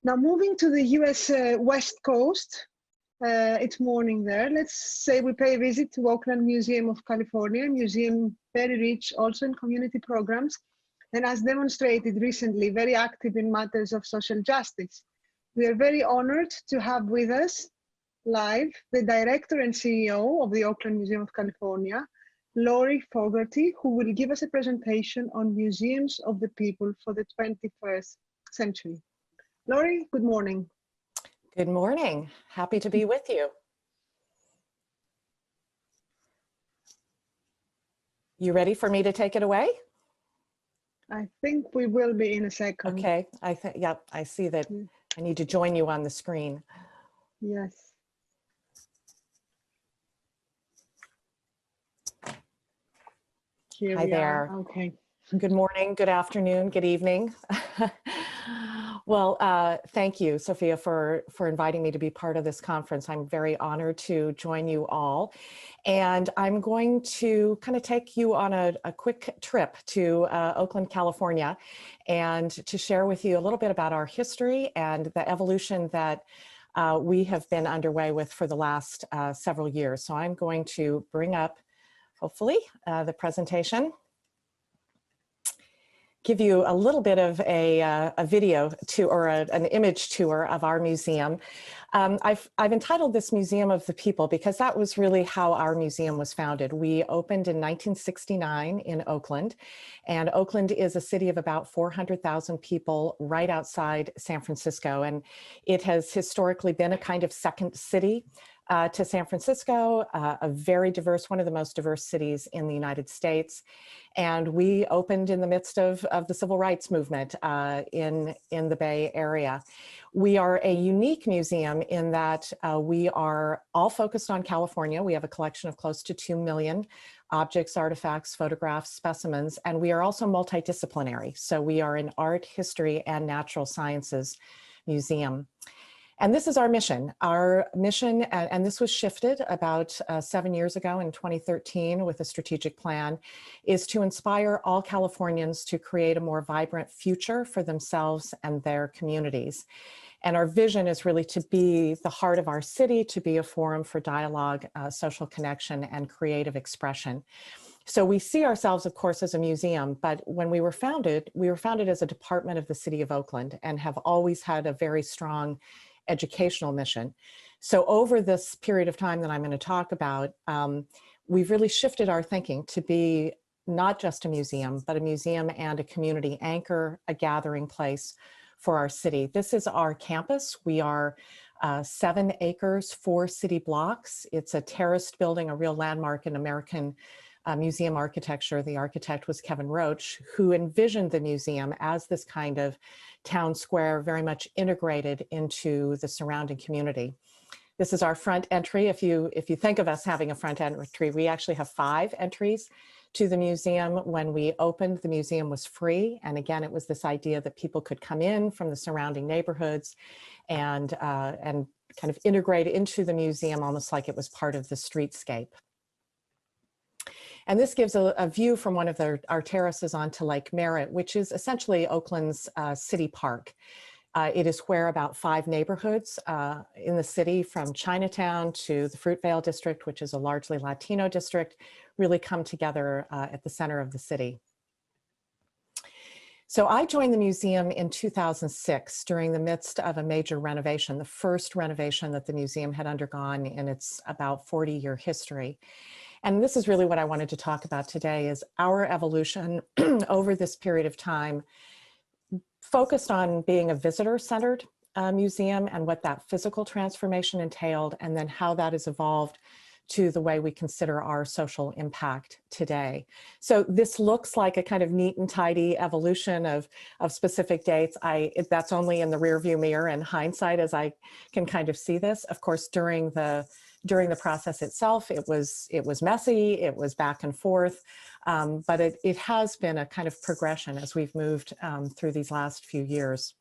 Now moving to the US West Coast, it's morning there. Let's say we pay a visit to Oakland Museum of California, museum very rich also in community programs, and as demonstrated recently, very active in matters of social justice. We are very honored to have with us live the director and CEO of the Oakland Museum of California, Lori Fogarty, who will give us a presentation on museums of the people for the 21st century. Lori, good morning. Good morning. Happy to be with you. You ready for me to take it away? I think we will be in a second. Okay. Yep, I see that I need to join you on the screen. Yes. Here Hi there. Okay. Good morning, good afternoon, good evening. Well, thank you, Sophia, for inviting me to be part of this conference. I'm very honored to join you all. And I'm going to kind of take you on a quick trip to Oakland, California, and to share with you a little bit about our history and the evolution that we have been underway with for the last several years. So I'm going to bring up, hopefully, the presentation. Give you a little bit of a video or an image tour of our museum. I've entitled this Museum of the People because that was really how our museum was founded. We opened in 1969 in Oakland, and Oakland is a city of about 400,000 people right outside San Francisco, and it has historically been a kind of second city to San Francisco, a very diverse, one of the most diverse cities in the United States. And we opened in the midst of the civil rights movement in the Bay Area. We are a unique museum in that we are all focused on California. We have a collection of close to 2 million objects, artifacts, photographs, specimens, and we are also multidisciplinary. So we are an art, history, and natural sciences museum. And this is our mission. Our mission, and this was shifted about 7 years ago in 2013 with a strategic plan, is to inspire all Californians to create a more vibrant future for themselves and their communities. And our vision is really to be the heart of our city, to be a forum for dialogue, social connection, and creative expression. So we see ourselves, of course, as a museum, but when we were founded as a department of the city of Oakland and have always had a very strong educational mission. So over this period of time that I'm going to talk about, we've really shifted our thinking to be not just a museum, but a museum and a community anchor, a gathering place for our city. This is our campus. We are 7 acres, 4 city blocks. It's a terraced building, a real landmark in American museum architecture. The architect was Kevin Roach, who envisioned the museum as this kind of town square, very much integrated into the surrounding community. This is our front entry. If you think of us having a front entry, we actually have 5 entries to the museum. When we opened, the museum was free. And again, it was this idea that people could come in from the surrounding neighborhoods and kind of integrate into the museum almost like it was part of the streetscape. And this gives a view from one of our terraces onto Lake Merritt, which is essentially Oakland's city park. It is where about 5 neighborhoods in the city, from Chinatown to the Fruitvale district, which is a largely Latino district, really come together at the center of the city. So I joined the museum in 2006 during the midst of a major renovation, the first renovation that the museum had undergone in its about 40-year history. And this is really what I wanted to talk about today, is our evolution over this period of time, focused on being a visitor-centered museum and what that physical transformation entailed, and then how that has evolved to the way we consider our social impact today. So this looks like a kind of neat and tidy evolution of specific dates. That's only in the rearview mirror and hindsight as I can kind of see this. Of course, during the process itself, it was messy, it was back and forth, but it has been a kind of progression as we've moved through these last few years.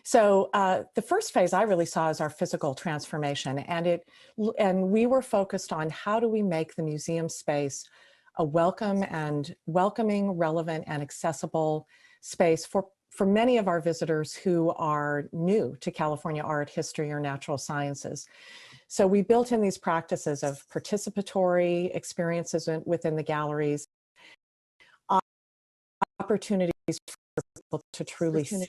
So the first phase I really saw is our physical transformation, and we were focused on how do we make the museum space a welcoming, relevant, and accessible space for many of our visitors who are new to California art, history, or natural sciences. So we built in these practices of participatory experiences within the galleries, opportunities for people to truly see,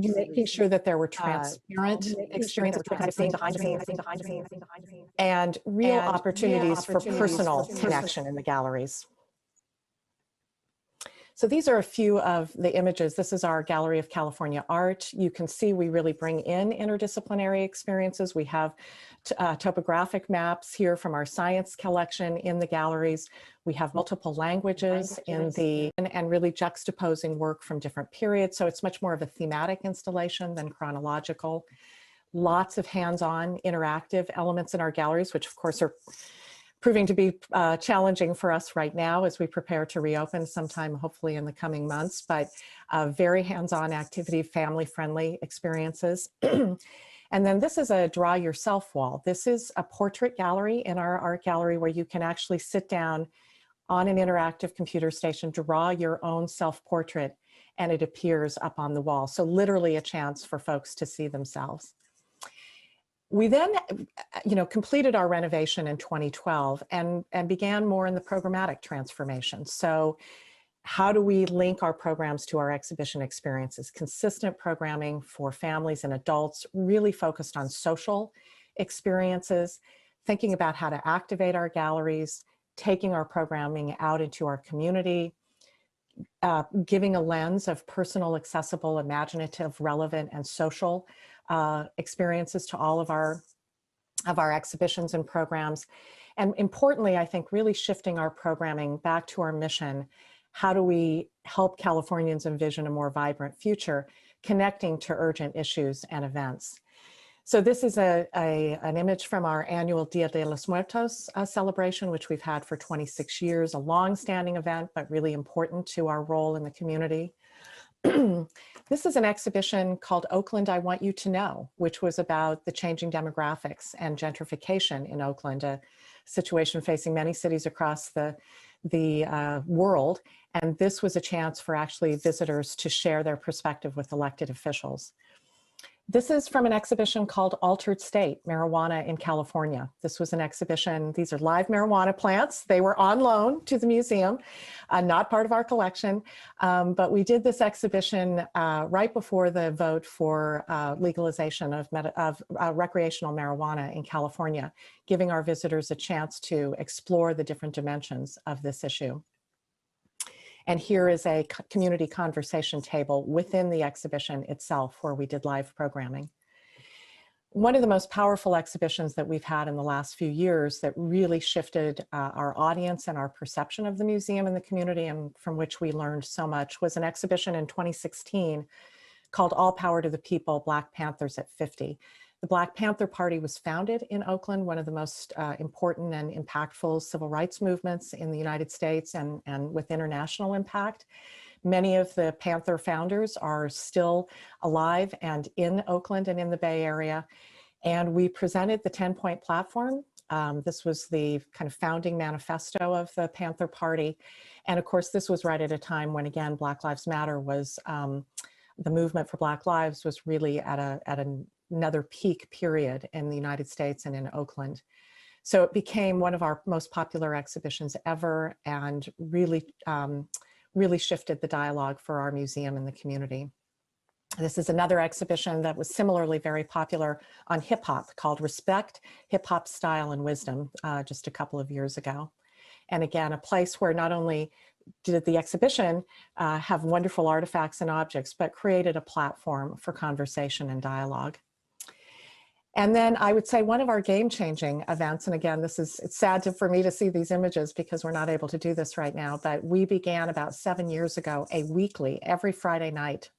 making sure that there were transparent experiences, kind of seeing behind the scenes, and real opportunities for personal connection in the galleries. So these are a few of the images. This is our Gallery of California Art. You can see we really bring in interdisciplinary experiences. We have topographic maps here from our science collection in the galleries. We have multiple languages in the, and really juxtaposing work from different periods. So it's much more of a thematic installation than chronological. Lots of hands-on interactive elements in our galleries, which of course are proving to be challenging for us right now as we prepare to reopen sometime, hopefully in the coming months, but very hands-on activity, family-friendly experiences. And then this is a draw yourself wall. This is a portrait gallery in our art gallery where you can actually sit down on an interactive computer station, draw your own self-portrait, and it appears up on the wall. So literally a chance for folks to see themselves. We then, completed our renovation in 2012 and began more in the programmatic transformation. So how do we link our programs to our exhibition experiences? Consistent programming for families and adults, really focused on social experiences, thinking about how to activate our galleries, taking our programming out into our community, giving a lens of personal, accessible, imaginative, relevant, and social experiences to all of our exhibitions and programs. And importantly, I think really shifting our programming back to our mission. How do we help Californians envision a more vibrant future, connecting to urgent issues and events? So this is an image from our annual Dia de los Muertos celebration, which we've had for 26 years, a long-standing event, but really important to our role in the community. This is an exhibition called Oakland, I Want You to Know, which was about the changing demographics and gentrification in Oakland, a situation facing many cities across the world. And this was a chance for actually visitors to share their perspective with elected officials. This is from an exhibition called Altered State, Marijuana in California. This was an exhibition, these are live marijuana plants. They were on loan to the museum, not part of our collection, but we did this exhibition right before the vote for legalization of recreational marijuana in California, giving our visitors a chance to explore the different dimensions of this issue. And here is a community conversation table within the exhibition itself where we did live programming. One of the most powerful exhibitions that we've had in the last few years that really shifted our audience and our perception of the museum and the community, and from which we learned so much, was an exhibition in 2016 called All Power to the People, Black Panthers at 50. The Black Panther Party was founded in Oakland, one of the most important and impactful civil rights movements in the United States and with international impact. Many of the Panther founders are still alive and in Oakland and in the Bay Area. And we presented the 10-point platform. This was the kind of founding manifesto of the Panther Party. And of course, this was right at a time when, again, Black Lives Matter was, the movement for Black Lives was really at another peak period in the United States and in Oakland. So it became one of our most popular exhibitions ever and really, really shifted the dialogue for our museum and the community. This is another exhibition that was similarly very popular on hip hop called Respect, Hip Hop Style and Wisdom just a couple of years ago. And again, a place where not only did the exhibition have wonderful artifacts and objects, but created a platform for conversation and dialogue. And then I would say one of our game-changing events, and again, it's sad for me to see these images because we're not able to do this right now, but we began about 7 years ago, a weekly, every Friday night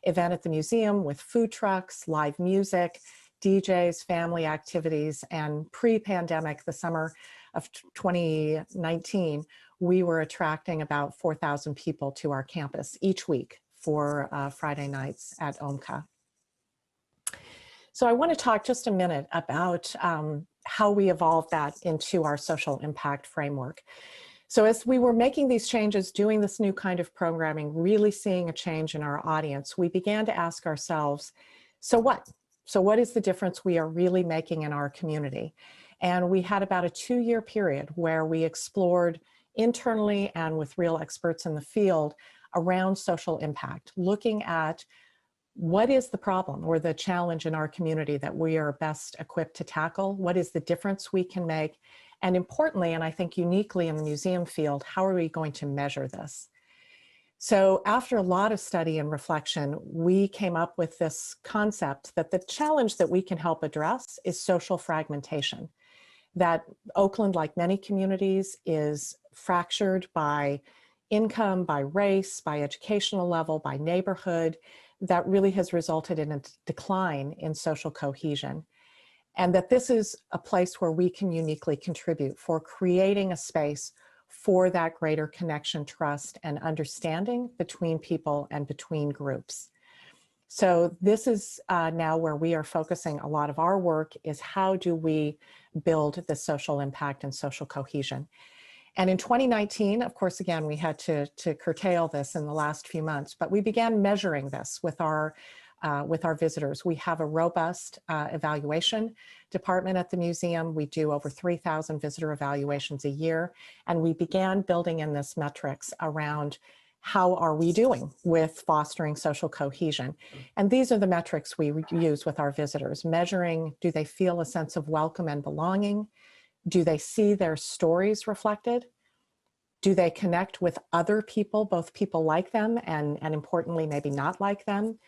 event at the museum with food trucks, live music, DJs, family activities, and pre-pandemic, the summer of 2019, we were attracting about 4,000 people to our campus each week for Friday nights at OMCA. So I want to talk just a minute about how we evolved that into our social impact framework. So as we were making these changes, doing this new kind of programming, really seeing a change in our audience, we began to ask ourselves, so what? So what is the difference we are really making in our community? And we had about a 2-year period where we explored internally and with real experts in the field around social impact, looking at what is the problem or the challenge in our community that we are best equipped to tackle? What is the difference we can make? And importantly, and I think uniquely in the museum field, how are we going to measure this? So after a lot of study and reflection, we came up with this concept that the challenge that we can help address is social fragmentation. That Oakland, like many communities, is fractured by income, by race, by educational level, by neighborhood, that really has resulted in a decline in social cohesion. And that this is a place where we can uniquely contribute for creating a space for that greater connection, trust, and understanding between people and between groups. So this is now where we are focusing a lot of our work, is how do we build the social impact and social cohesion. And in 2019, of course, again, we had to curtail this in the last few months, but we began measuring this with our visitors. We have a robust evaluation department at the museum. We do over 3,000 visitor evaluations a year, and we began building in this metrics around how are we doing with fostering social cohesion. And these are the metrics we use with our visitors, measuring, do they feel a sense of welcome and belonging? Do they see their stories reflected? Do they connect with other people, both people like them and importantly, maybe not like them?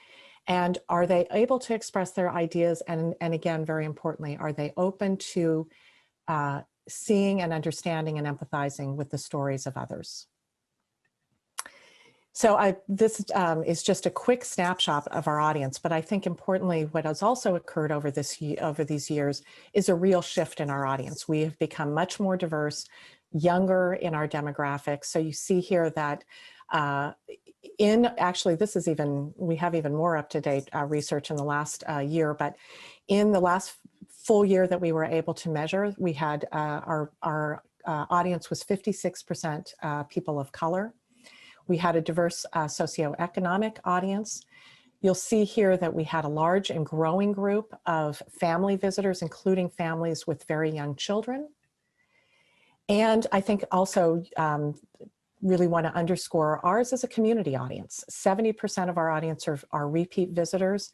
And are they able to express their ideas? And again, very importantly, are they open to seeing and understanding and empathizing with the stories of others? So this is just a quick snapshot of our audience, but I think importantly, what has also occurred over these years is a real shift in our audience. We have become much more diverse, younger in our demographics. So you see here that actually this is we have even more up-to-date research in the last year, but in the last full year that we were able to measure, we had our audience was 56% people of color. We had a diverse socioeconomic audience. You'll see here that we had a large and growing group of family visitors, including families with very young children. And I think also really want to underscore ours as a community audience. 70% of our audience are repeat visitors,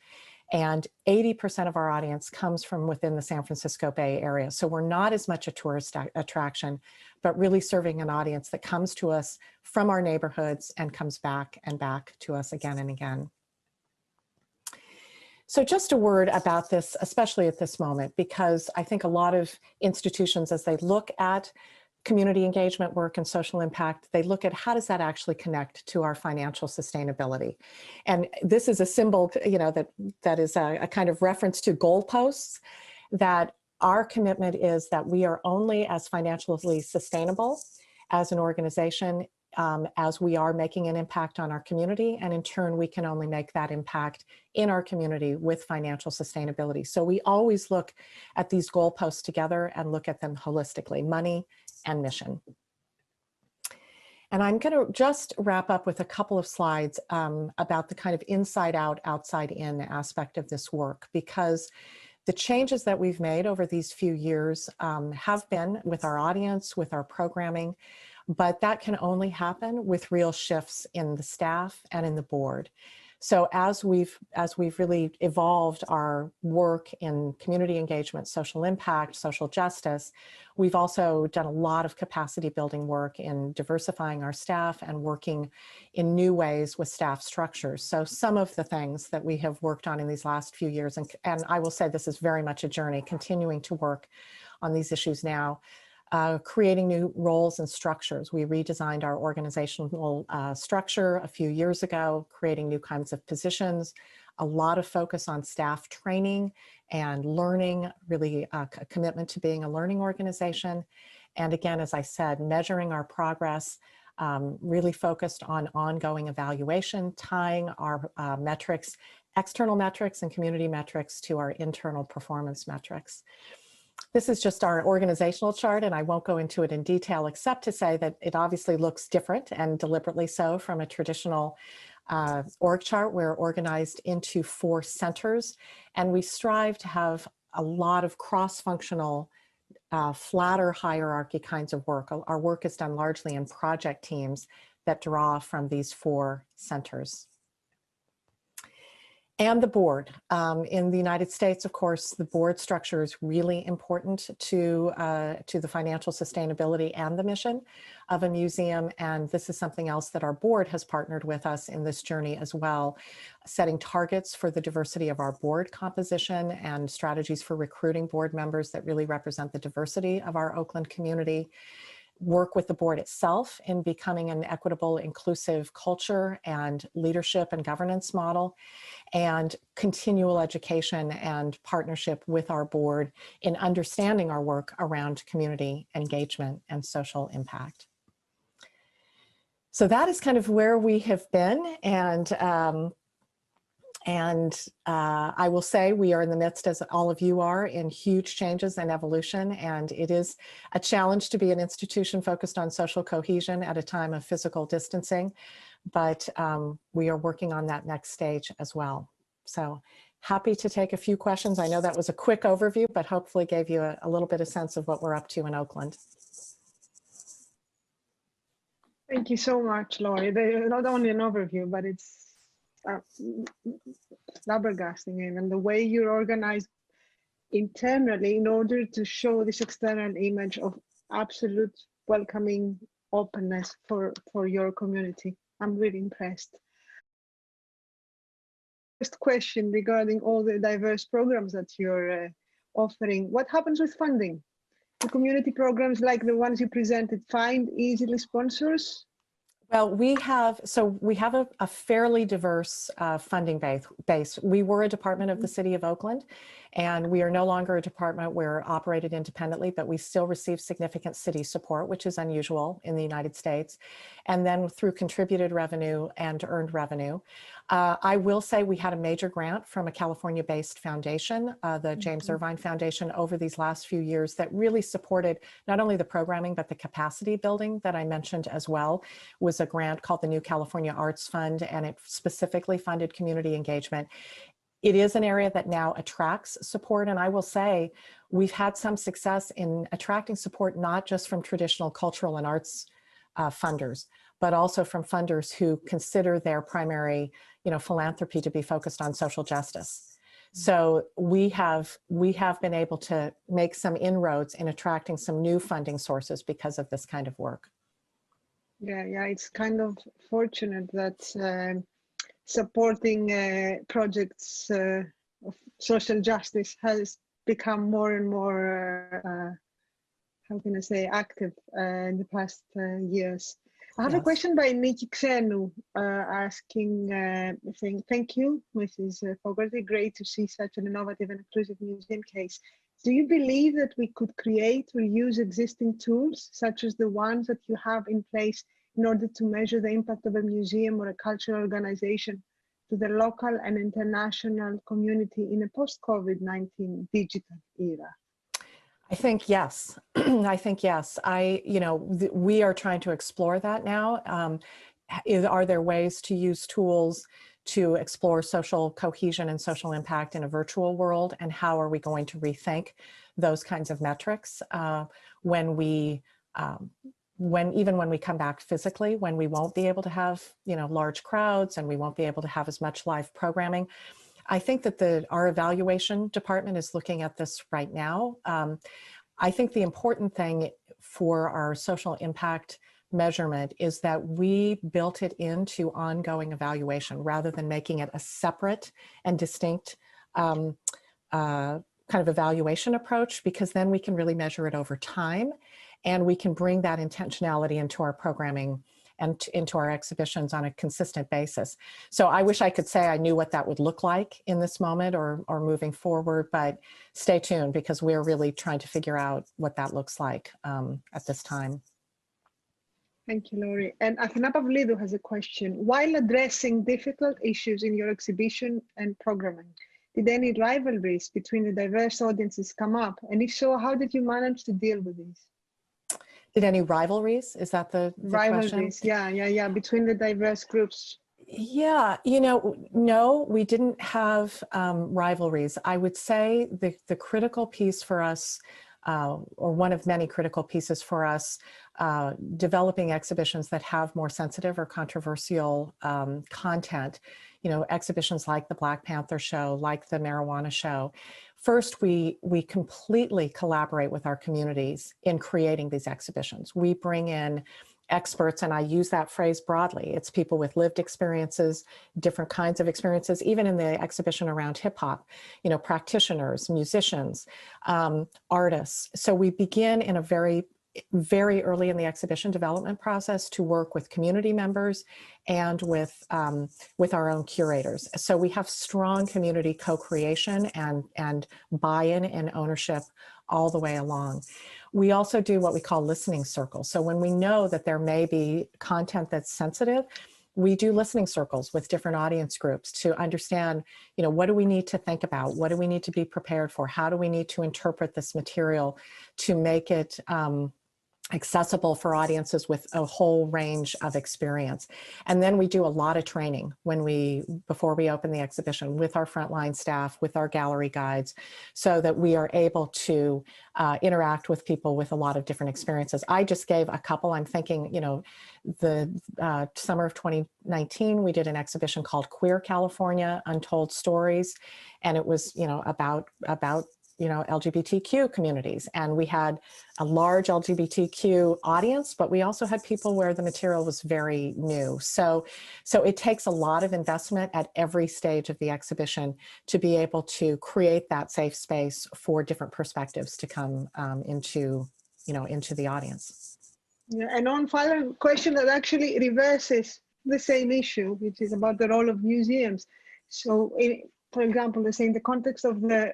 and 80% of our audience comes from within the San Francisco Bay Area. So we're not as much a tourist attraction, but really serving an audience that comes to us from our neighborhoods and comes back and back to us again and again. So just a word about this, especially at this moment, because I think a lot of institutions, as they look at community engagement work and social impact, they look at how does that actually connect to our financial sustainability. And this is a symbol, that is a kind of reference to goalposts, that our commitment is that we are only as financially sustainable as an organization as we are making an impact on our community. And in turn, we can only make that impact in our community with financial sustainability. So we always look at these goalposts together and look at them holistically, money and mission. And I'm going to just wrap up with a couple of slides about the kind of inside out, outside in aspect of this work, because the changes that we've made over these few years have been with our audience, with our programming, but that can only happen with real shifts in the staff and in the board. So as we've really evolved our work in community engagement, social impact, social justice, we've also done a lot of capacity building work in diversifying our staff and working in new ways with staff structures. So some of the things that we have worked on in these last few years, and I will say this is very much a journey, continuing to work on these issues now. Creating new roles and structures. We redesigned our organizational structure a few years ago, creating new kinds of positions, a lot of focus on staff training and learning, really a commitment to being a learning organization. And again, as I said, measuring our progress, really focused on ongoing evaluation, tying our metrics, external metrics and community metrics to our internal performance metrics. This is just our organizational chart, and I won't go into it in detail except to say that it obviously looks different, and deliberately so, from a traditional org chart. We're organized into 4 centers, and we strive to have a lot of cross-functional, flatter hierarchy kinds of work. Our work is done largely in project teams that draw from these 4 centers. And the board. In the United States, of course, the board structure is really important to the financial sustainability and the mission of a museum. And this is something else that our board has partnered with us in this journey as well, setting targets for the diversity of our board composition and strategies for recruiting board members that really represent the diversity of our Oakland community. Work with the board itself in becoming an equitable, inclusive culture and leadership and governance model, and continual education and partnership with our board in understanding our work around community engagement and social impact. So that is kind of where we have been, and I will say we are in the midst, as all of you are, in huge changes and evolution, and it is a challenge to be an institution focused on social cohesion at a time of physical distancing, but we are working on that next stage as well. So happy to take a few questions. I know that was a quick overview, but hopefully gave you a little bit of sense of what we're up to in Oakland. Thank you so much, Laurie. Not only an overview, but it's flabbergasting, and the way you're organized internally in order to show this external image of absolute welcoming openness for your community. I'm really impressed. First question regarding all the diverse programs that you're offering. What happens with funding? Do community programs like the ones you presented find easily sponsors? Well, we have a fairly diverse funding base. We were a department of the City of Oakland, and we are no longer a department. We're operated independently, but we still receive significant city support, which is unusual in the United States. And then through contributed revenue and earned revenue. I will say we had a major grant from a California-based foundation, the James Irvine Foundation, over these last few years that really supported not only the programming, but the capacity building that I mentioned as well. Was a grant called the New California Arts Fund, and it specifically funded community engagement. It is an area that now attracts support, and I will say we've had some success in attracting support not just from traditional cultural and arts funders, but also from funders who consider their primary, philanthropy to be focused on social justice. So we have been able to make some inroads in attracting some new funding sources because of this kind of work. Yeah, it's kind of fortunate that supporting projects of social justice has become more and more, how can I say, active in the past years. I have a question by Nikki Xenu asking, saying, thank you, Mrs. Fogarty, great to see such an innovative and inclusive museum case. Do you believe that we could create or use existing tools, such as the ones that you have in place, in order to measure the impact of a museum or a cultural organization to the local and international community in a post-COVID-19 digital era? I think yes. I think yes. We are trying to explore that now. Are there ways to use tools to explore social cohesion and social impact in a virtual world? And how are we going to rethink those kinds of metrics even when we come back physically, when we won't be able to have, large crowds and we won't be able to have as much live programming? I think that our evaluation department is looking at this right now. I think the important thing for our social impact measurement is that we built it into ongoing evaluation rather than making it a separate and distinct kind of evaluation approach, because then we can really measure it over time and we can bring that intentionality into our programming and into our exhibitions on a consistent basis. So I wish I could say I knew what that would look like in this moment or moving forward, but stay tuned because we're really trying to figure out what that looks like at this time. Thank you, Laurie. And Athena Pavlidou has a question. While addressing difficult issues in your exhibition and programming, Did any rivalries between the diverse audiences come up? And if so, how did you manage to deal with these? Did any rivalries? Is that the rivalries? question? Yeah, between the diverse groups. Yeah, no, we didn't have rivalries. I would say the critical piece for us, or one of many critical pieces for us, developing exhibitions that have more sensitive or controversial content, exhibitions like the Black Panther show, like the marijuana show. First, we completely collaborate with our communities in creating these exhibitions. We bring in experts, and I use that phrase broadly. It's people with lived experiences, different kinds of experiences, even in the exhibition around hip hop, practitioners, musicians, artists. So we begin in a very early in the exhibition development process to work with community members and with our own curators. So we have strong community co-creation and buy-in and ownership all the way along. We also do what we call listening circles. So when we know that there may be content that's sensitive, we do listening circles with different audience groups to understand, what do we need to think about? What do we need to be prepared for? How do we need to interpret this material to make it accessible for audiences with a whole range of experience? And then we do a lot of training before we open the exhibition with our frontline staff, with our gallery guides, so that we are able to interact with people with a lot of different experiences. I just gave a couple. I'm thinking, the summer of 2019, we did an exhibition called Queer California, Untold Stories. And it was, about LGBTQ communities. And we had a large LGBTQ audience, but we also had people where the material was very new. So it takes a lot of investment at every stage of the exhibition to be able to create that safe space for different perspectives to come into the audience. Yeah, and one final question that actually reverses the same issue, which is about the role of museums. So for example, in the context of the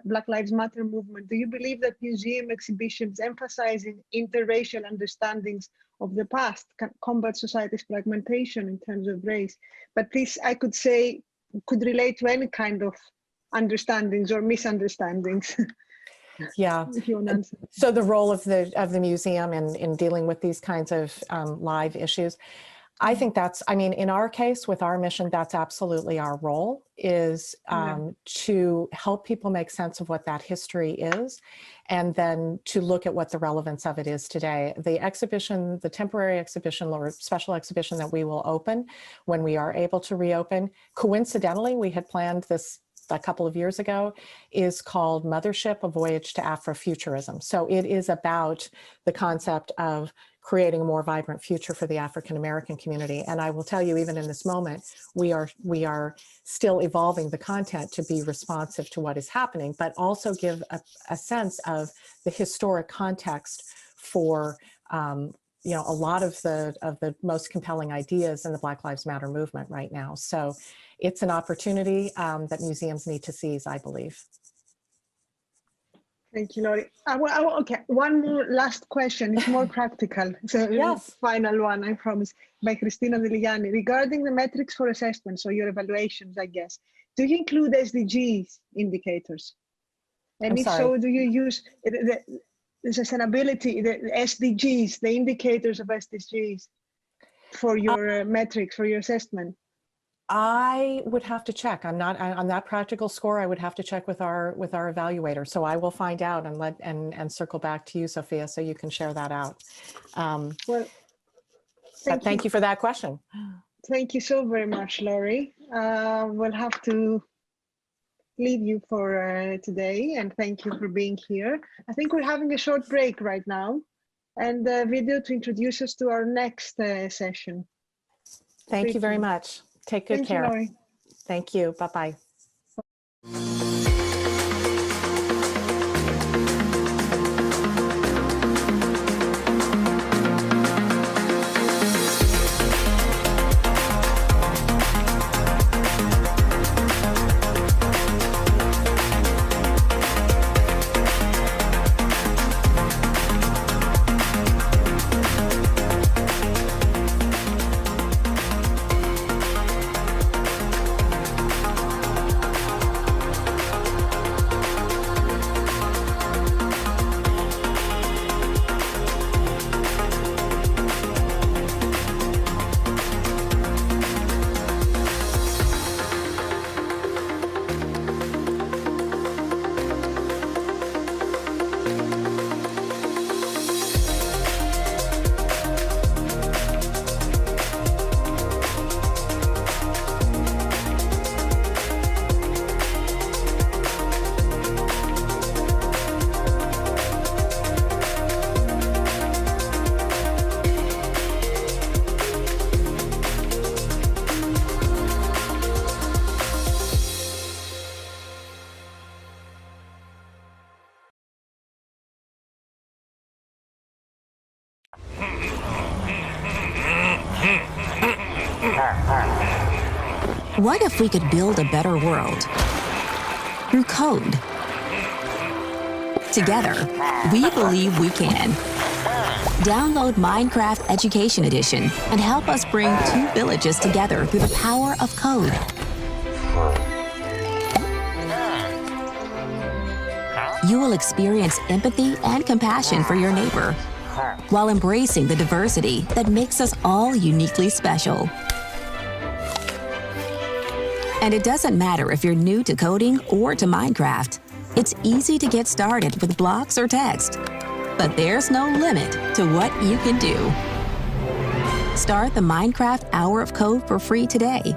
Black Lives Matter movement, do you believe that museum exhibitions emphasizing interracial understandings of the past can combat society's fragmentation in terms of race? But this, I could say, could relate to any kind of understandings or misunderstandings. Yeah. So the role of the museum in dealing with these kinds of live issues, I think in our case, with our mission, that's absolutely our role, is to help people make sense of what that history is, and then to look at what the relevance of it is today. The exhibition, the temporary exhibition or special exhibition that we will open when we are able to reopen, coincidentally, we had planned this a couple of years ago, is called Mothership, A Voyage to Afrofuturism. So it is about the concept of creating a more vibrant future for the African-American community. And I will tell you, even in this moment, we are still evolving the content to be responsive to what is happening, but also give a sense of the historic context for a lot of the most compelling ideas in the Black Lives Matter movement right now. So it's an opportunity that museums need to seize, I believe. Thank you, Lori. Okay, one more last question. It's more practical. So yes. Final one, I promise, by Cristina Deligiani. Regarding the metrics for assessment, so your evaluations, I guess, do you include SDGs indicators? And if so, do you use the sustainability, the SDGs, the indicators of SDGs for your metrics, for your assessment? I would have to check. I'm not on that practical score. I would have to check with our evaluator. So I will find out and circle back to you, Sophia, so you can share that out. Well, thank you for that question. Thank you so very much, Lori. We'll have to leave you for today, and thank you for being here. I think we're having a short break right now, and a video to introduce us to our next session. Thank you very much. Take good care. Thank you, Lori. Thank you. Bye-bye. What if we could build a better world through code? Together, we believe we can. Download Minecraft Education Edition and help us bring 2 villages together through the power of code. You will experience empathy and compassion for your neighbor while embracing the diversity that makes us all uniquely special. And it doesn't matter if you're new to coding or to Minecraft. It's easy to get started with blocks or text, but there's no limit to what you can do. Start the Minecraft Hour of Code for free today